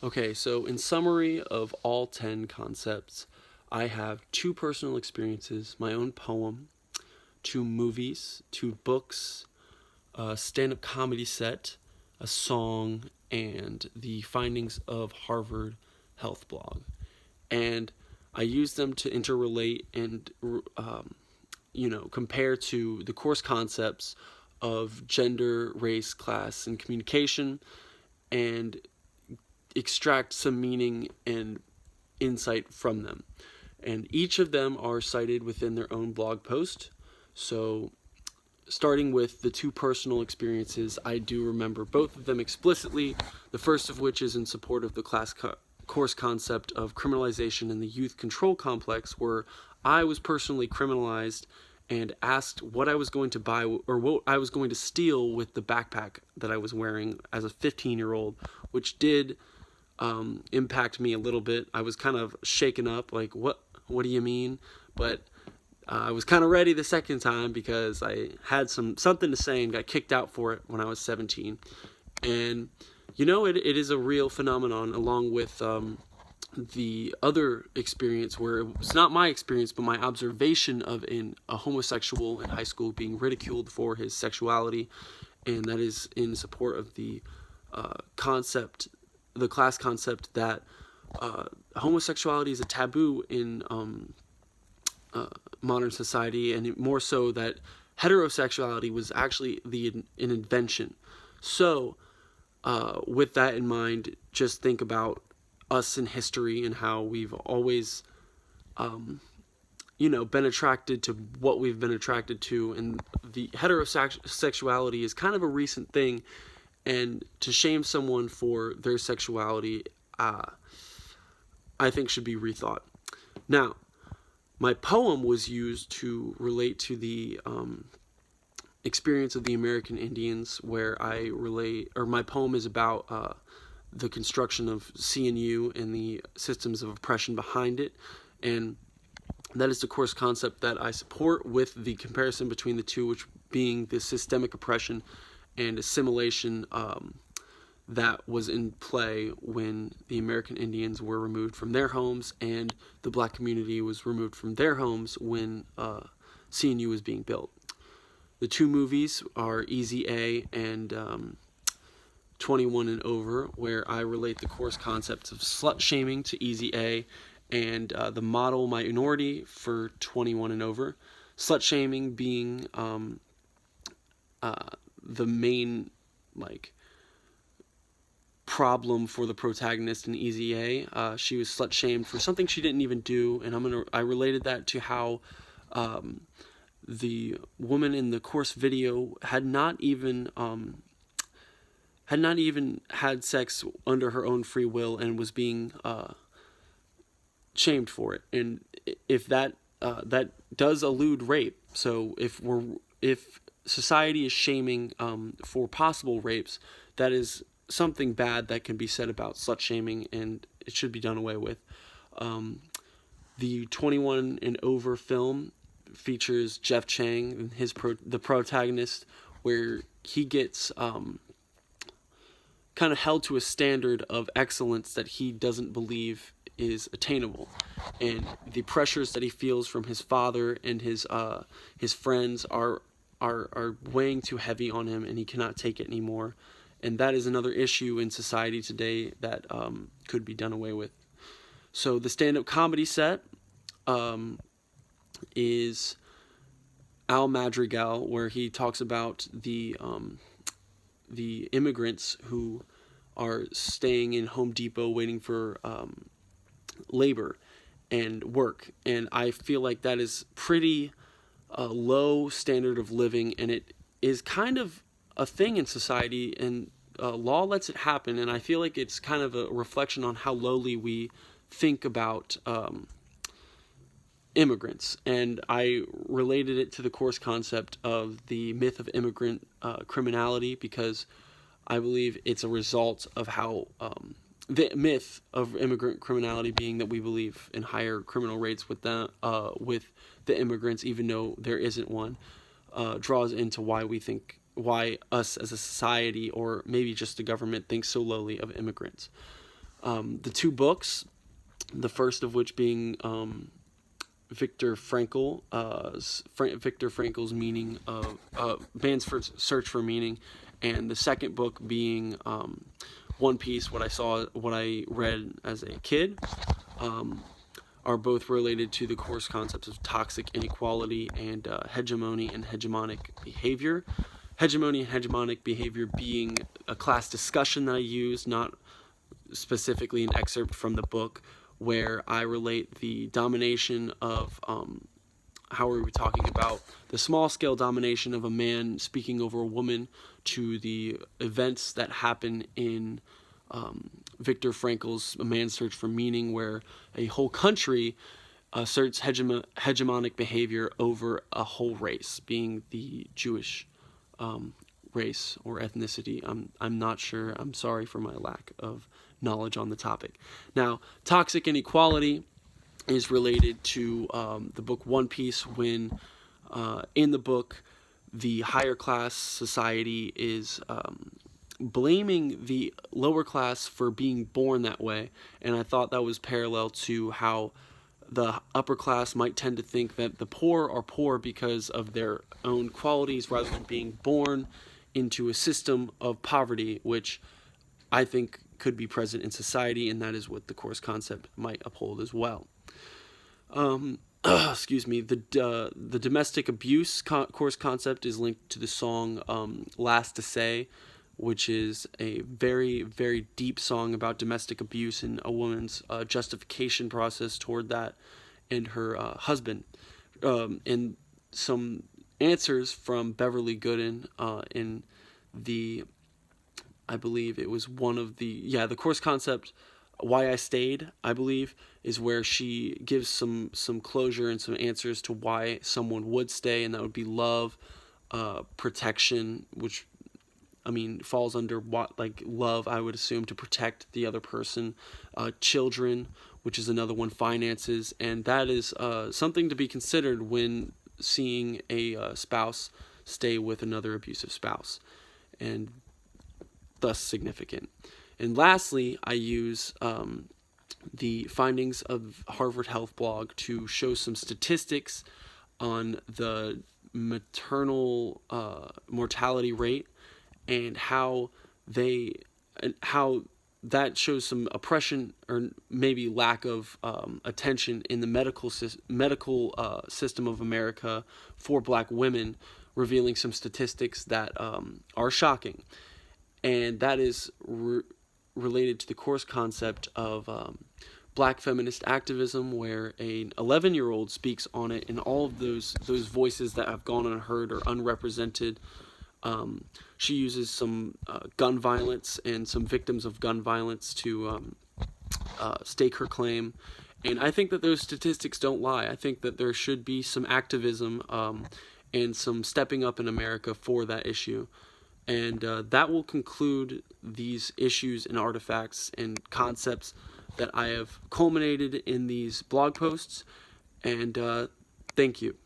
Okay, so in summary of all 10 concepts, I have two personal experiences, my own poem, two movies, two books, a stand up comedy set, a song, and the findings of Harvard Health Blog. And I use them to interrelate and, compare to the course concepts of gender, race, class, and communication, and extract some meaning and insight from them. And each of them are cited within their own blog post. So, starting with the two personal experiences, I do remember both of them explicitly. The first of which is in support of the course concept of criminalization in the youth control complex, where I was personally criminalized and asked what I was going to buy or what I was going to steal with the backpack that I was wearing as a 15-year-old, which did impact me a little bit. I was kind of shaken up, like, what do you mean? But I was kind of ready the second time because I had something to say and got kicked out for it when I was 17. And it is a real phenomenon, along with the other experience where it was not my experience but my observation of a homosexual in high school being ridiculed for his sexuality, and that is in support of the class concept that homosexuality is a taboo in modern society, and more so that heterosexuality was actually an invention. So, with that in mind, just think about us in history and how we've always, been attracted to what we've been attracted to, and the heterosexuality is kind of a recent thing, and to shame someone for their sexuality, I think should be rethought. Now, my poem was used to relate to the experience of the American Indians, where my poem is about the construction of CNU and the systems of oppression behind it, and that is the course concept that I support, with the comparison between the two, which being the systemic oppression and assimilation that was in play when the American Indians were removed from their homes and the black community was removed from their homes when CNU was being built. The two movies are Easy A and 21 and Over, where I relate the course concepts of slut shaming to Easy A and the model minority for 21 and Over. Slut shaming being the main problem for the protagonist in Easy A. She was slut shamed for something she didn't even do, and I related that to how the woman in the course video had not even had sex under her own free will and was being shamed for it. And if that does elude rape, so if society is shaming for possible rapes, that is something bad that can be said about slut shaming, and it should be done away with. The 21 and Over film features Jeff Chang and the protagonist, where he gets kind of held to a standard of excellence that he doesn't believe is attainable, and the pressures that he feels from his father and his friends are weighing too heavy on him, and he cannot take it anymore. And that is another issue in society today that could be done away with. So the stand-up comedy set is Al Madrigal, where he talks about the immigrants who are staying in Home Depot waiting for labor and work. And I feel like that is pretty low standard of living, and it is kind of a thing in society, and law lets it happen. And I feel like it's kind of a reflection on how lowly we think about immigrants. And I related it to the course concept of the myth of immigrant criminality, because I believe it's a result of how the myth of immigrant criminality being that we believe in higher criminal rates with the immigrants, even though there isn't one, draws into why us as a society, or maybe just the government, thinks so lowly of immigrants. The two books, the first of which being Viktor Frankl's meaning of Man's Search for Meaning, and the second book being One Piece. What I read as a kid, are both related to the course concepts of toxic inequality and hegemony and hegemonic behavior. Hegemony and hegemonic behavior being a class discussion that I use, not specifically an excerpt from the book, where I relate the domination of, how are we talking about the small scale domination of a man speaking over a woman, to the events that happen in Viktor Frankl's A Man's Search for Meaning, where a whole country asserts hegemonic behavior over a whole race, being the Jewish race or ethnicity. I'm not sure. I'm sorry for my lack of knowledge on the topic. Now, toxic inequality is related to the book One Piece, when in the book the higher class society is blaming the lower class for being born that way, and I thought that was parallel to how the upper class might tend to think that the poor are poor because of their own qualities rather than being born into a system of poverty, which I think could be present in society, and that is what the course concept might uphold as well. Excuse me. The domestic abuse course concept is linked to the song "Last to Say," which is a very, very deep song about domestic abuse and a woman's justification process toward that and her husband. And some answers from Beverly Gooden in the, I believe it was one of the course concept Why I Stayed, I believe, is where she gives some closure and some answers to why someone would stay, and that would be love, protection, which falls under what, like, love, I would assume, to protect the other person, children, which is another one, finances, and that is something to be considered when seeing a spouse stay with another abusive spouse, and thus significant. And lastly, I use the findings of Harvard Health Blog to show some statistics on the maternal mortality rate, and how that shows some oppression or maybe lack of attention in the medical system of America for Black women, revealing some statistics that are shocking. And that is related to the course concept of Black feminist activism, where an 11-year-old speaks on it, and all of those voices that have gone unheard or unrepresented. She uses some gun violence and some victims of gun violence to stake her claim. And I think that those statistics don't lie. I think that there should be some activism and some stepping up in America for that issue. And that will conclude these issues and artifacts and concepts that I have culminated in these blog posts. And thank you.